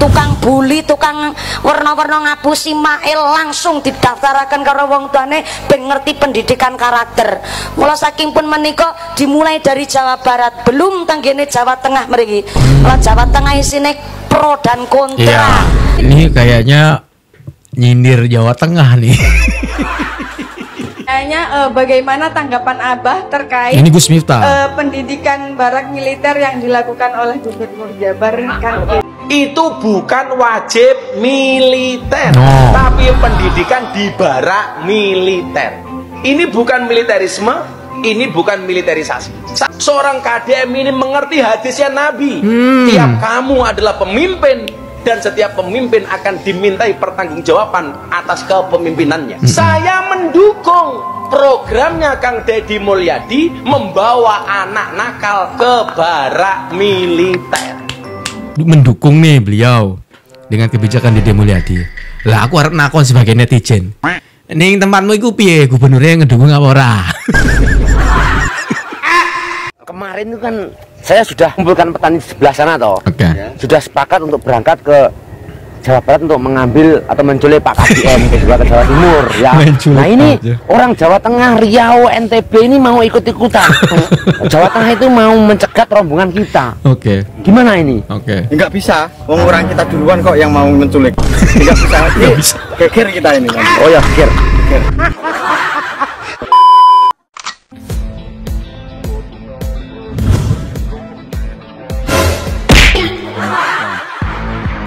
tukang bully, tukang warna-warna ngapusi mail langsung didaftaraken karo wong tuane ben ngerti pendidikan karakter. Mula saking pun menika dimulai dari Jawa Barat, belum tanggene Jawa Tengah mriki. Mula Jawa Tengah isine pro dan kontra. Iya, ini kayaknya nyindir Jawa Tengah nih. Kayaknya bagaimana tanggapan Abah terkait Ini Gus Miftah. pendidikan barak militer yang dilakukan oleh Gubernur Jabar Kang Itu bukan wajib militer, tapi pendidikan di barak militer. Ini bukan militerisme, ini bukan militerisasi. Seorang KDM ini mengerti hadisnya Nabi. Tiap kamu adalah pemimpin, dan setiap pemimpin akan dimintai pertanggungjawaban atas kepemimpinannya. Saya mendukung programnya Kang Deddy Mulyadi membawa anak nakal ke barak militer. Mendukung nih beliau dengan kebijakan Deddy Mulyadi. Lah aku harap nakon sebagai netizen. Ning tempatmu iku piye, gubernurnya ngedukung apa ora? Kemarin itu kan saya sudah kumpulkan petani di sebelah sana toh. Sudah sepakat untuk berangkat ke Jawa Barat untuk mengambil atau menculik Pak KDM ke Jawa Timur ya. Nah ini orang Jawa Tengah, Riau, NTB ini mau ikut-ikutan. Jawa Tengah itu mau mencegat rombongan kita. Gimana ini? Enggak bisa. Orang kita duluan kok yang mau menculik. Enggak bisa. Geger kita ini. Oh ya, geger.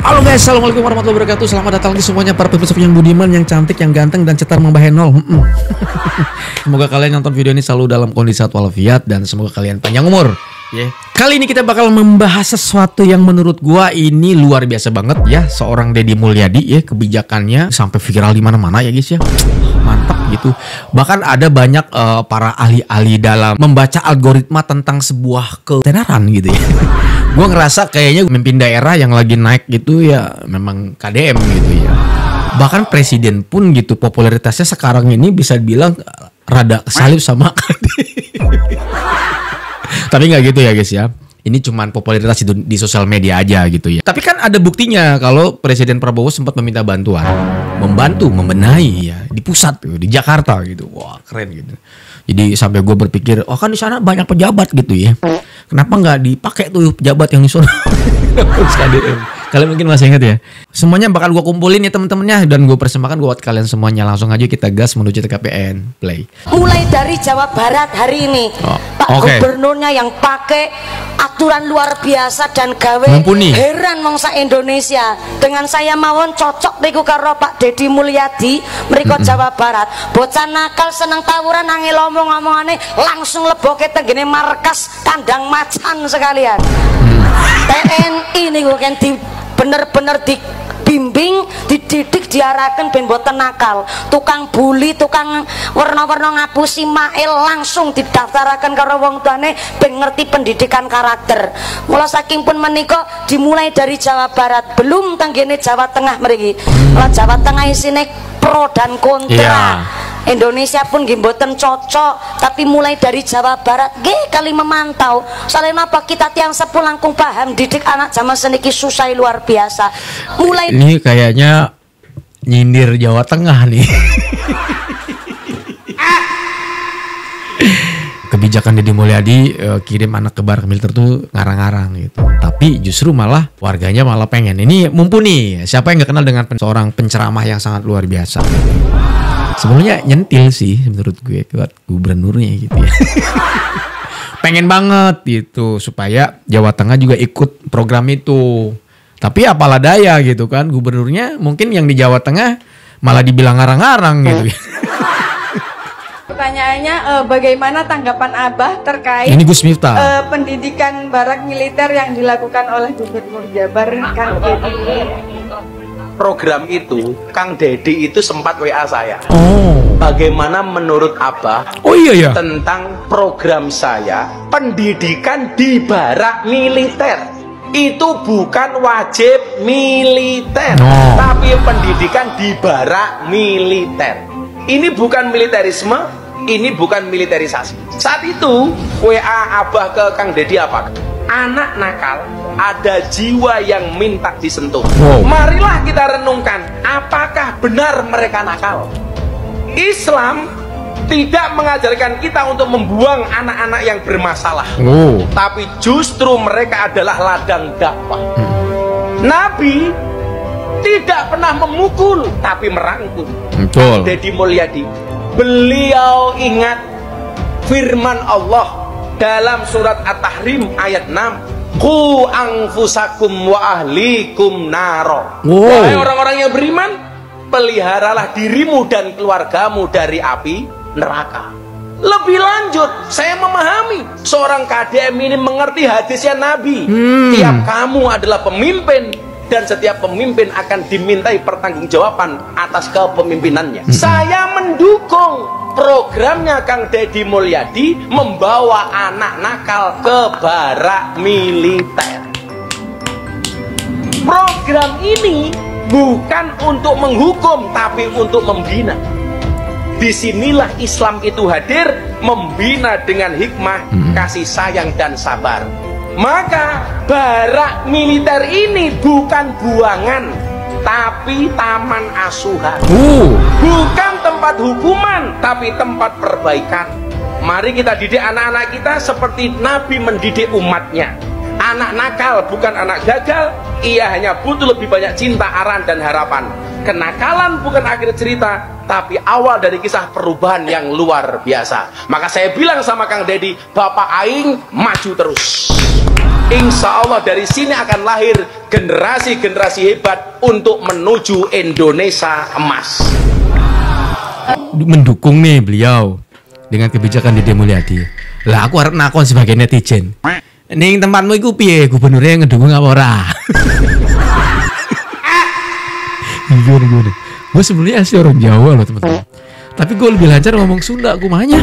Halo guys, assalamualaikum warahmatullahi wabarakatuh. Selamat datang lagi semuanya para pemirsa yang budiman, yang cantik, yang ganteng, dan cetar membahenol. Semoga kalian nonton video ini selalu dalam kondisi sehat walafiat dan semoga kalian panjang umur. Kali ini kita bakal membahas sesuatu yang menurut gua ini luar biasa banget ya. Seorang Deddy Mulyadi ya, kebijakannya sampai viral di mana-mana ya guys ya. Mantap gitu. Bahkan ada banyak para ahli-ahli dalam membaca algoritma tentang sebuah ketenaran gitu ya. Gue ngerasa kayaknya pemimpin daerah yang lagi naik gitu ya memang KDM gitu ya. Bahkan presiden pun gitu popularitasnya sekarang ini bisa dibilang rada kesalip sama KDM. Tapi nggak gitu ya guys ya. Ini cuman popularitas di sosial media aja gitu ya. Tapi kan ada buktinya kalau Presiden Prabowo sempat meminta bantuan, membantu membenahi ya di pusat tuh, di Jakarta gitu. Wah keren gitu. Jadi sampai gue berpikir, oh kan di sana banyak pejabat gitu ya. Kenapa nggak dipakai tuh pejabat yang di sana? Kalian mungkin masih ingat ya. Semuanya bakal gue kumpulin ya temen-temennya dan gue persembahkan buat kalian semuanya. Langsung aja kita gas menuju TKPN play. Mulai dari Jawa Barat hari ini Pak Gubernurnya yang pakai aturan luar biasa dan gawe mumpuni. Heran mangsa Indonesia. Dengan saya mawon cocok niku karo Pak Deddy Mulyadi mriko Jawa Barat. Bocah nakal seneng tawuran angel omong-omongane langsung leboke tenggene markas kandang macan sekalian. TNI niku kan bener-bener dibimbing, dididik, diarahkan ben boten nakal. Tukang bully, tukang warna-warna ngapusi mail langsung didaftaraken karo wong tuane ben ngerti pendidikan karakter. Mula saking pun menika dimulai dari Jawa Barat, belum tanggene Jawa Tengah mriki. Mula Jawa Tengah isine pro dan kontra. Indonesia pun nggih mboten cocok, tapi mulai dari Jawa Barat nggih kali memantau. Soalnya apa kita tiang sepuh langkung paham didik anak zaman seniki susah luar biasa. Mulai ini kayaknya nyindir Jawa Tengah nih. Kebijakan Deddy Mulyadi kirim anak ke barak militer tuh ngarang-ngarang gitu. Tapi justru malah warganya malah pengen. Ini mumpuni. Siapa yang nggak kenal dengan seorang penceramah yang sangat luar biasa? Sebenarnya nyentil sih menurut gue buat gubernurnya gitu ya. Pengen banget gitu supaya Jawa Tengah juga ikut program itu. Tapi apalah daya gitu kan, gubernurnya mungkin yang di Jawa Tengah malah dibilang ngarang-ngarang gitu ya. Pertanyaannya bagaimana tanggapan Abah terkait Ini Gus Miftah. pendidikan barak militer yang dilakukan oleh Gubernur Jabar Kang Deddy? Program itu Kang Deddy itu sempat WA saya. Bagaimana menurut Abah tentang program saya pendidikan di barak militer? Itu bukan wajib militer, tapi pendidikan di barak militer. Ini bukan militerisme, ini bukan militerisasi. Saat itu WA Abah ke Kang Deddy apa? Anak nakal ada jiwa yang minta disentuh. Marilah kita renungkan, apakah benar mereka nakal? Islam tidak mengajarkan kita untuk membuang anak-anak yang bermasalah, tapi justru mereka adalah ladang dakwah. Nabi tidak pernah memukul, tapi merangkul. Deddy Mulyadi, beliau ingat firman Allah dalam surat At-Tahrim ayat 6, Qu anfusakum wa ahlikum naro. Wahai orang-orang yang beriman, peliharalah dirimu dan keluargamu dari api neraka. Lebih lanjut, saya memahami seorang KDM ini mengerti hadisnya Nabi. Tiap kamu adalah pemimpin, dan setiap pemimpin akan dimintai pertanggungjawaban atas kepemimpinannya. Saya mendukung programnya Kang Deddy Mulyadi membawa anak nakal ke barak militer. Program ini bukan untuk menghukum, tapi untuk membina. Disinilah Islam itu hadir, membina dengan hikmah, kasih sayang dan sabar. Maka barak militer ini bukan buangan, tapi taman asuhan. Bukan tempat hukuman, tapi tempat perbaikan. Mari kita didik anak-anak kita seperti Nabi mendidik umatnya. Anak nakal bukan anak gagal, ia hanya butuh lebih banyak cinta, arahan dan harapan. Kenakalan bukan akhir cerita, tapi awal dari kisah perubahan yang luar biasa. Maka saya bilang sama Kang Deddy, Bapak Aing maju terus. Insya Allah dari sini akan lahir generasi-generasi hebat untuk menuju Indonesia emas. Mendukung nih beliau dengan kebijakan Deddy Mulyadi. Lah aku harap nakon sebagai netizen. Ning tempatmu iku piye, gubernurnya ngedukung apa ora? Gimana? Gue sebenarnya asli orang Jawa loh teman-teman. Tapi gue lebih lancar ngomong Sunda, kumanya.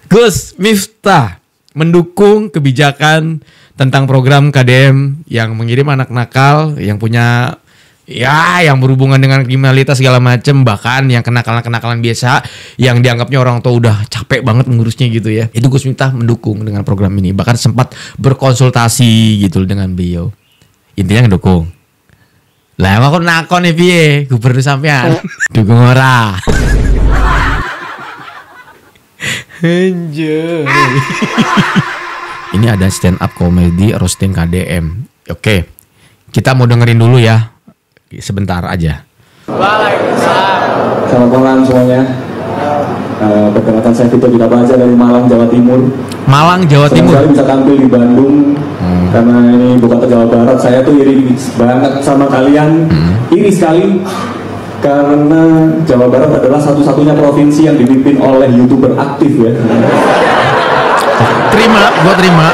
Gus Miftah mendukung kebijakan tentang program KDM yang mengirim anak nakal, yang punya yang berhubungan dengan kriminalitas segala macem, bahkan yang kenakalan-kenakalan biasa yang dianggapnya orang tua udah capek banget mengurusnya gitu ya. Itu Gus Miftah mendukung dengan program ini, bahkan sempat berkonsultasi gitu dengan beliau. Intinya ngedukung. Lah aku nakon nih piye, gubernur sampean. Dukung ora? Anjay. Ini ada stand up comedy roasting KDM. Oke, kita mau dengerin dulu ya, sebentar aja. Waalaikumsalam. Selamat malam semuanya. Perkenalkan saya Vito Gita Baja dari Malang, Jawa Timur. Malang, Jawa Timur. Saya bisa tampil di Bandung karena ini bukan ke Jawa Barat. Saya tuh iri banget sama kalian, iri sekali. Karena Jawa Barat adalah satu-satunya provinsi yang dipimpin oleh YouTuber aktif ya. Terima, gua terima.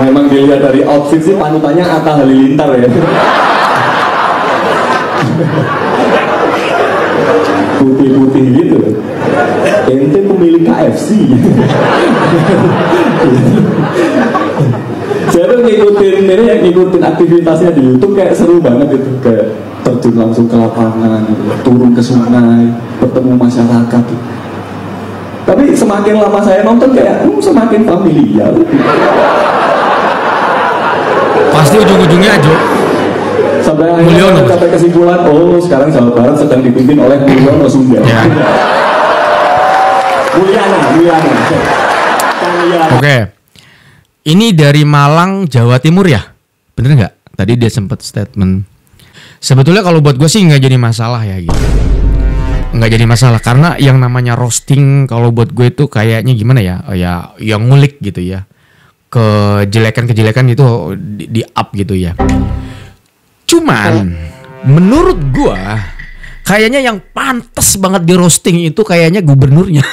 Memang dilihat dari outfit sih panutannya Atta Halilintar ya. Putih-putih gitu. Ente pemilik KFC. Saya tuh ngikutin aktivitasnya di YouTube, kayak seru banget gitu, kayak terjun langsung ke lapangan, gitu, turun ke sungai, bertemu masyarakat. Tapi semakin lama saya nonton kayak semakin familiar. Pasti ujung-ujungnya aja. Sampai akhirnya sampai kesimpulan, sekarang Jawa Barat sedang dipimpin oleh Mulyono Sunda. Ya. Mulyana. Oke. Ini dari Malang, Jawa Timur ya? Bener nggak? Tadi dia sempat statement. Sebetulnya kalau buat gue sih nggak jadi masalah ya gitu. Nggak jadi masalah karena yang namanya roasting kalau buat gue itu kayaknya gimana ya? Ya yang ngulik gitu ya. Kejelekan itu di up gitu ya. Cuman menurut gue kayaknya yang pantas banget di roasting itu kayaknya gubernurnya.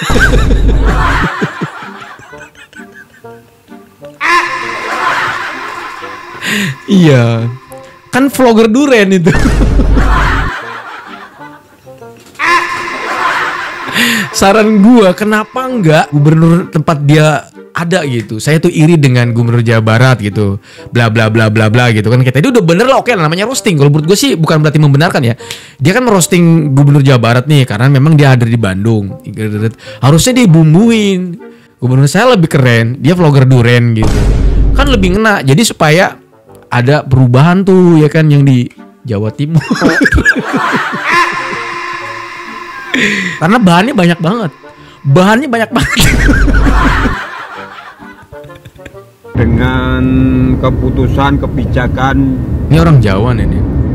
Iya, kan vlogger duren itu. Saran gua, kenapa enggak gubernur tempat dia ada gitu. Saya tuh iri dengan Gubernur Jawa Barat gitu. Bla bla bla bla bla gitu kan. Kita itu udah bener lah, oke lah, namanya roasting. Kalau menurut gue sih bukan berarti membenarkan ya. Dia kan merosting Gubernur Jawa Barat nih karena memang dia hadir di Bandung. Harusnya dibumbuin. Gubernur saya lebih keren, dia vlogger duren gitu. Kan lebih ngena. Jadi supaya ada perubahan tuh ya kan yang di Jawa Timur. Karena bahannya banyak banget. Dengan keputusan kebijakan ini orang Jawa nih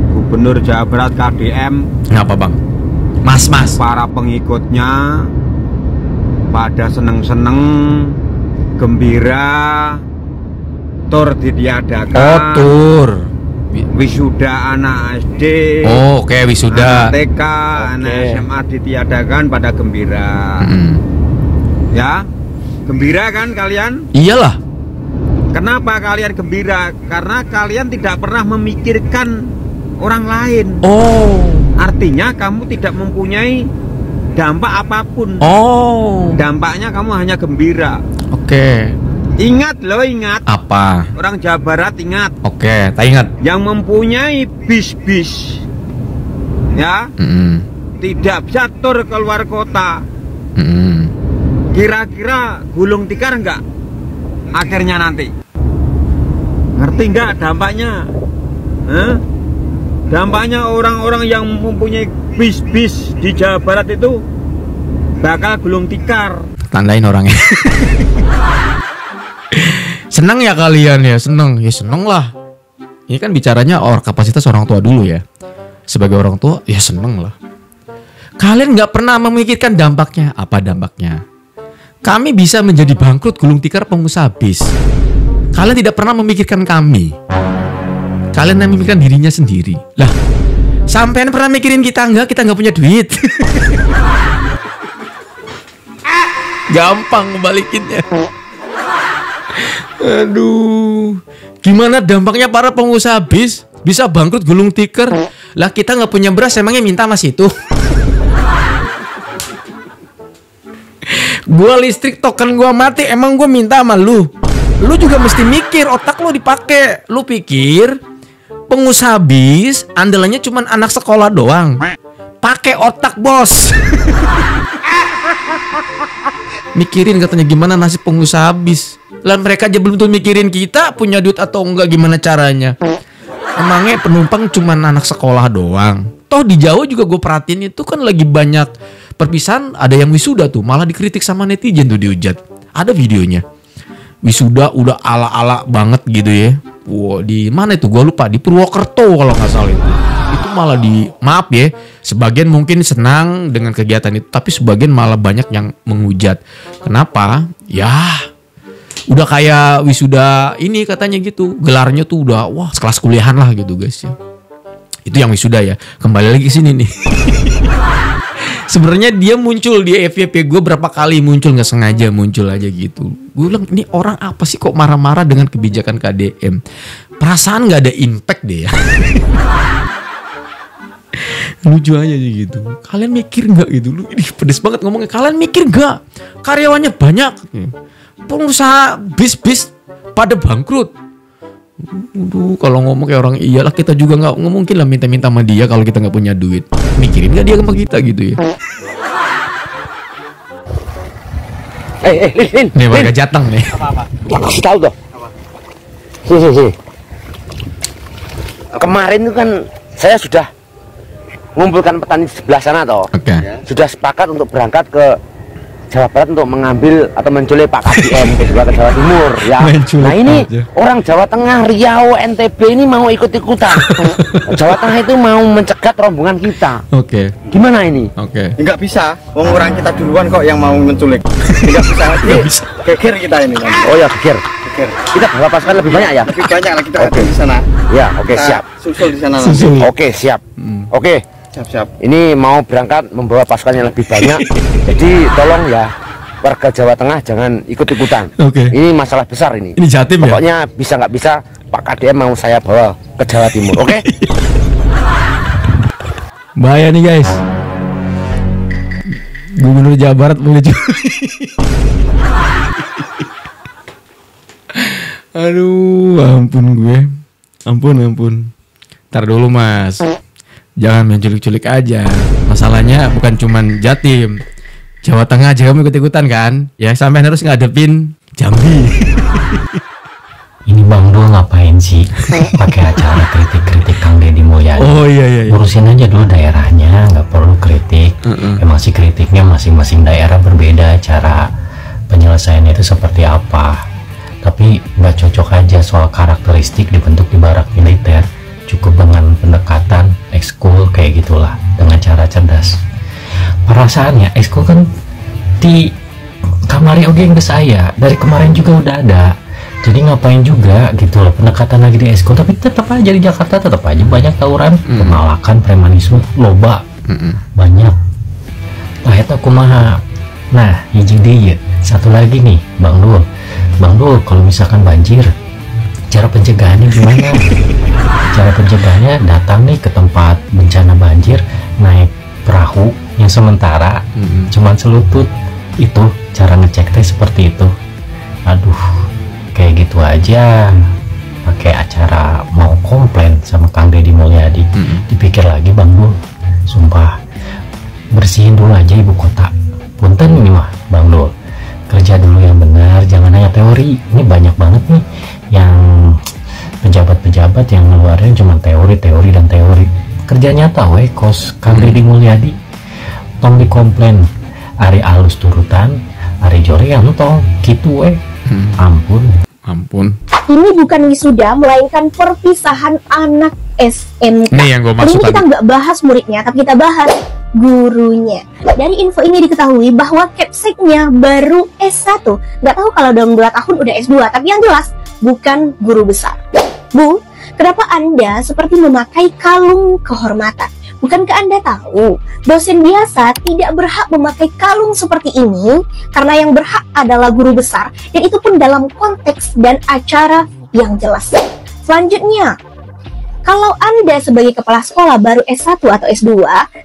Gubernur Jawa Barat KDM. Ngapa bang? Mas para pengikutnya pada seneng-seneng, gembira, tur ditiadakan. Oh tur. Wisuda anak SD. Oh oke, wisuda anak TK, anak SMA ditiadakan pada gembira. Ya, gembira kan kalian? Iyalah. Kenapa kalian gembira? Karena kalian tidak pernah memikirkan orang lain. Oh. Artinya kamu tidak mempunyai dampak apapun. Oh. Dampaknya kamu hanya gembira. Oke. Ingat loh, ingat. Apa? Orang Jawa Barat ingat. Oke, tak ingat. Yang mempunyai bis-bis, ya, tidak bisa tur keluar kota. Kira-kira gulung tikar enggak? Akhirnya nanti. Ngerti enggak dampaknya? Dampaknya orang-orang yang mempunyai bis-bis di Jawa Barat itu bakal gulung tikar. Tandain orangnya. Senang ya kalian ya, seneng lah. Ini kan bicaranya kapasitas orang tua dulu ya. Sebagai orang tua ya seneng lah. Kalian nggak pernah memikirkan dampaknya. Apa dampaknya? Kami bisa menjadi bangkrut gulung tikar pengusaha bis. Kalian tidak pernah memikirkan kami. Kalian yang memikirkan dirinya sendiri. Lah, sampean pernah mikirin kita nggak punya duit. Gampang ngebalikinnya. Aduh, gimana dampaknya para pengusaha bis bisa bangkrut gulung tikar? Lah kita nggak punya beras, emangnya minta mas itu? Gua listrik token gua mati, emang gua minta sama lu? Lu juga mesti mikir, otak lu dipakai. Lu pikir pengusaha bis andalannya cuman anak sekolah doang? Pakai otak bos. Mikirin katanya gimana nasib pengusaha bis. Lah mereka aja belum tuh mikirin kita punya duit atau enggak, gimana caranya. Emangnya penumpang cuma anak sekolah doang? Toh di Jawa juga gue perhatiin itu kan lagi banyak perpisahan. Ada yang wisuda tuh malah dikritik sama netizen tuh, dihujat. Ada videonya. Wisuda udah ala-ala banget gitu ya. Wow, di mana itu gue lupa, di Purwokerto kalau nggak salah itu. Itu malah maaf ya, sebagian mungkin senang dengan kegiatan itu, tapi sebagian malah banyak yang menghujat. Kenapa? Ya udah kayak wisuda ini katanya gitu, gelarnya tuh udah wah kelas kuliahan lah gitu guys ya. Itu yang wisuda ya. Kembali lagi ke sini nih. Sebenarnya dia muncul di FYP gue berapa kali, muncul nggak sengaja muncul aja gitu. Gue bilang ini orang apa sih kok marah-marah dengan kebijakan KDM? Perasaan nggak ada impact deh ya. Lucu aja gitu. Kalian mikir nggak gitu? Lu ini pedes banget ngomongnya. Kalian mikir nggak? Karyawannya banyak. Pengusaha bis-bis pada bangkrut. Aduh, kalau ngomong kayak orang iyalah, kita juga nggak mungkin lah minta-minta sama dia kalau kita nggak punya duit. Mikirin nggak dia sama kita gitu ya? Lin. Nih warga Jateng nih. Apa? Kasih tahu tuh. Si. Kemarin itu kan saya sudah mengumpulkan petani di sebelah sana toh. Oke. Sudah sepakat untuk berangkat ke Jawa Barat untuk mengambil atau menculik Pak KDM ke Jawa Timur ya. Nah ini orang Jawa Tengah, Riau, NTB ini mau ikut-ikutan. Jawa Tengah itu mau mencegat rombongan kita. Oke. Gimana ini? Oke. Enggak bisa. Orang kita duluan kok yang mau menculik. Enggak bisa. Geger kita ini. Oh ya geger. Kita bawa pasukan lebih banyak ya? Lebih banyak lah kita di sana. Ya oke, siap. Susul di sana. Oke siap. Oke. Siap. Ini mau berangkat membawa pasukan yang lebih banyak. Jadi tolong ya warga Jawa Tengah jangan ikut-ikutan. Oke. Ini masalah besar ini. Ini Jatim ya? Pokoknya bisa nggak bisa Pak KDM mau saya bawa ke Jawa Timur. Oke? Bahaya nih guys. Gubernur Jawa Barat mulai Aduh, ampun gue. Ampun. Ntar dulu mas, jangan main culik-culik aja. Masalahnya bukan cuman Jatim, Jawa Tengah aja kamu ikut-ikutan kan? Ya sampai harus ngadepin Jambi. Ini Bang Dul ngapain sih pakai acara kritik-kritik Kang Deddy Mulyadi? Oh iya. Urusin aja dulu daerahnya, nggak perlu kritik. Emang sih kritiknya masing-masing daerah berbeda, cara penyelesaiannya itu seperti apa. Tapi nggak cocok aja soal karakteristik dibentuk di barak militer. Cukup dengan pendekatan ekskul kayak gitulah, dengan cara cerdas. Perasaannya ekskul kan di kamari oke yang saya dari kemarin juga udah ada. Jadi ngapain juga gitu loh pendekatan lagi di ekskul, tapi tetap aja di Jakarta tetap aja banyak tawuran, pemalakan, premanisme, loba banyak. Nah itu kumaha. Nah hiji deui satu lagi nih Bang Dul, kalau misalkan banjir, cara pencegahannya gimana? Cara pencegahannya datang nih ke tempat bencana banjir, naik perahu yang sementara cuman selutut, itu cara ngecek teh seperti itu. Aduh, kayak gitu aja pakai acara mau komplain sama Kang Deddy Mulyadi. Dipikir lagi Bang Dul, sumpah bersihin dulu aja ibu kota. Punten ini mah Bang Dul, kerja dulu yang benar, jangan hanya teori. Ini banyak banget nih yang pejabat-pejabat yang ngeluarin cuma teori. Kerja nyata weh kos Kang Deddy Mulyadi. Tong dikomplain ari alus turutan, ari jore yang tong gitu weh. Ampun. Ini bukan wisuda, melainkan perpisahan anak SMK. Nih yang gue maksud. Ini kita nggak bahas muridnya, tapi kita bahas gurunya. Dari info ini diketahui bahwa capseknya baru S1. Nggak tahu kalau dalam 2 tahun udah S2, tapi yang jelas bukan guru besar. Bu, kenapa Anda seperti memakai kalung kehormatan? Bukankah Anda tahu dosen biasa tidak berhak memakai kalung seperti ini, karena yang berhak adalah guru besar, dan itu pun dalam konteks dan acara yang jelas. Selanjutnya, kalau Anda sebagai kepala sekolah baru S1 atau S2,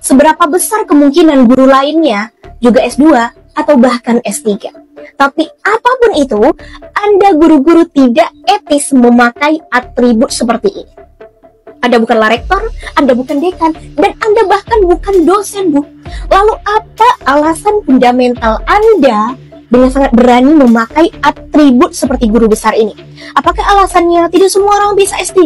seberapa besar kemungkinan guru lainnya juga S2 atau bahkan S3? Tapi apapun itu, Anda guru-guru tidak etis memakai atribut seperti ini. Anda bukanlah rektor, Anda bukan dekan, dan Anda bahkan bukan dosen, Bu. Lalu apa alasan fundamental Anda dengan sangat berani memakai atribut seperti guru besar ini? Apakah alasannya tidak semua orang bisa S3?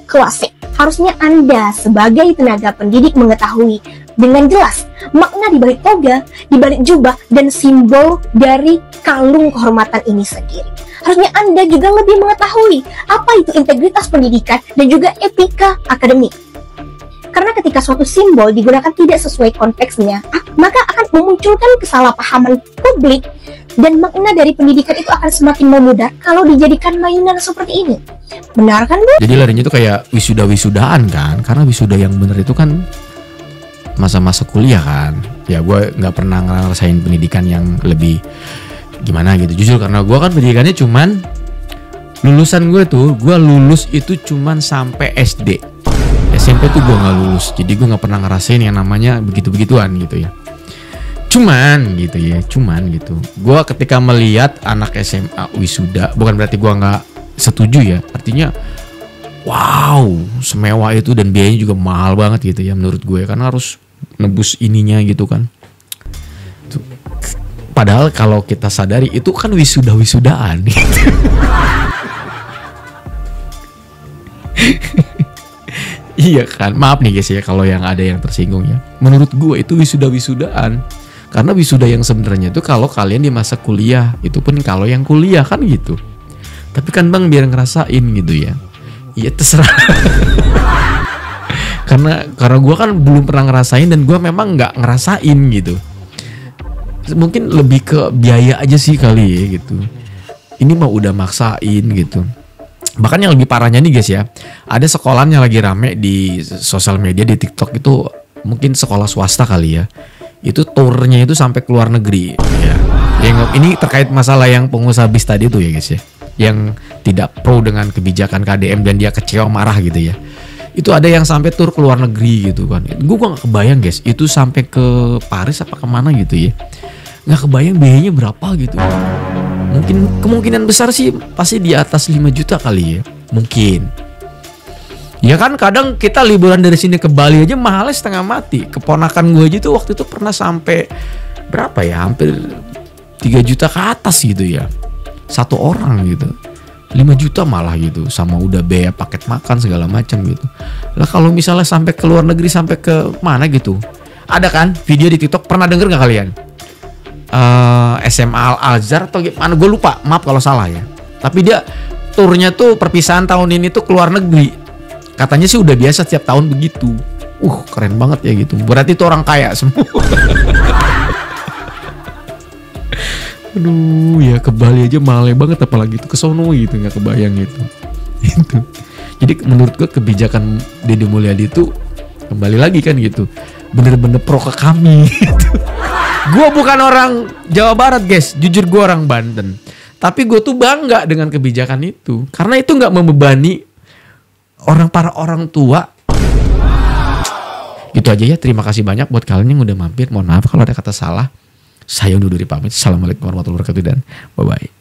Klasik. Harusnya Anda sebagai tenaga pendidik mengetahui dengan jelas makna di balik toga, di balik jubah, dan simbol dari kalung kehormatan ini sendiri. Harusnya Anda juga lebih mengetahui apa itu integritas pendidikan dan juga etika akademik. Karena ketika suatu simbol digunakan tidak sesuai konteksnya, maka akan memunculkan kesalahpahaman publik, dan makna dari pendidikan itu akan semakin memudar kalau dijadikan mainan seperti ini. Benar kan, Bu? Jadi larinya itu kayak wisuda-wisudaan kan? Karena wisuda yang bener itu kan masa-masa kuliah kan. Ya gue nggak pernah ngerasain pendidikan yang lebih gimana gitu, jujur, karena gue kan pendidikannya cuman lulusan gue lulus itu cuman sampai SD. SMP tuh gue nggak lulus, jadi gue nggak pernah ngerasain yang namanya begitu-begituan gitu ya. Cuman gitu. Gue ketika melihat anak SMA wisuda, bukan berarti gue nggak setuju ya. Artinya, wow, semewah itu dan biayanya juga mahal banget gitu ya menurut gue, karena harus nebus ininya gitu kan. Padahal kalau kita sadari itu kan wisuda-wisudaan gitu. Iya kan, maaf nih guys ya kalau yang ada yang tersinggung ya. Menurut gue itu wisuda-wisudaan. Karena wisuda yang sebenarnya itu kalau kalian di masa kuliah, itu pun kalau yang kuliah kan gitu. Tapi kan Bang biar ngerasain gitu ya. Iya terserah. karena gue kan belum pernah ngerasain dan gue memang nggak ngerasain gitu. Mungkin lebih ke biaya aja sih kali ya gitu. Ini mah udah maksain gitu. Bahkan yang lebih parahnya nih guys ya, ada sekolahnya lagi rame di sosial media, di TikTok itu, mungkin sekolah swasta kali ya. Itu turnya itu sampai ke luar negeri ya. Yang ini terkait masalah yang pengusaha bis tadi tuh ya guys ya, yang tidak pro dengan kebijakan KDM dan dia kecewa marah gitu ya. Itu ada yang sampai tur ke luar negeri gitu kan. Gue gak kebayang guys, itu sampai ke Paris apa kemana gitu ya. Nggak kebayang biayanya berapa gitu. Mungkin kemungkinan besar sih pasti di atas 5 juta kali ya. Mungkin. Ya kan kadang kita liburan dari sini ke Bali aja mahalnya setengah mati. Keponakan gue aja tuh waktu itu pernah sampai berapa ya? Hampir 3 juta ke atas gitu ya. Satu orang gitu. 5 juta malah gitu. Sama udah biaya paket makan segala macam gitu. Lah kalau misalnya sampai ke luar negeri sampai ke mana gitu. Ada kan video di TikTok, pernah denger gak kalian? SMA Al-Azhar atau gimana, gue lupa, maaf kalau salah ya. Tapi dia turnya tuh perpisahan tahun ini tuh keluar negeri. Katanya sih udah biasa setiap tahun begitu. Keren banget ya gitu. Berarti itu orang kaya semua. Aduh ya, ke Bali aja mahal banget, apalagi itu ke sono gitu, nggak kebayang gitu. Itu. Jadi menurut gue kebijakan Deddy Mulyadi itu kembali lagi kan gitu, bener-bener pro ke kami gitu. Gue bukan orang Jawa Barat guys, jujur gue orang Banten. Tapi gue tuh bangga dengan kebijakan itu, karena itu nggak membebani para orang tua. Gitu aja ya, terima kasih banyak buat kalian yang udah mampir. Mohon maaf kalau ada kata salah. Saya undur diri pamit. Assalamualaikum warahmatullahi wabarakatuh dan bye-bye.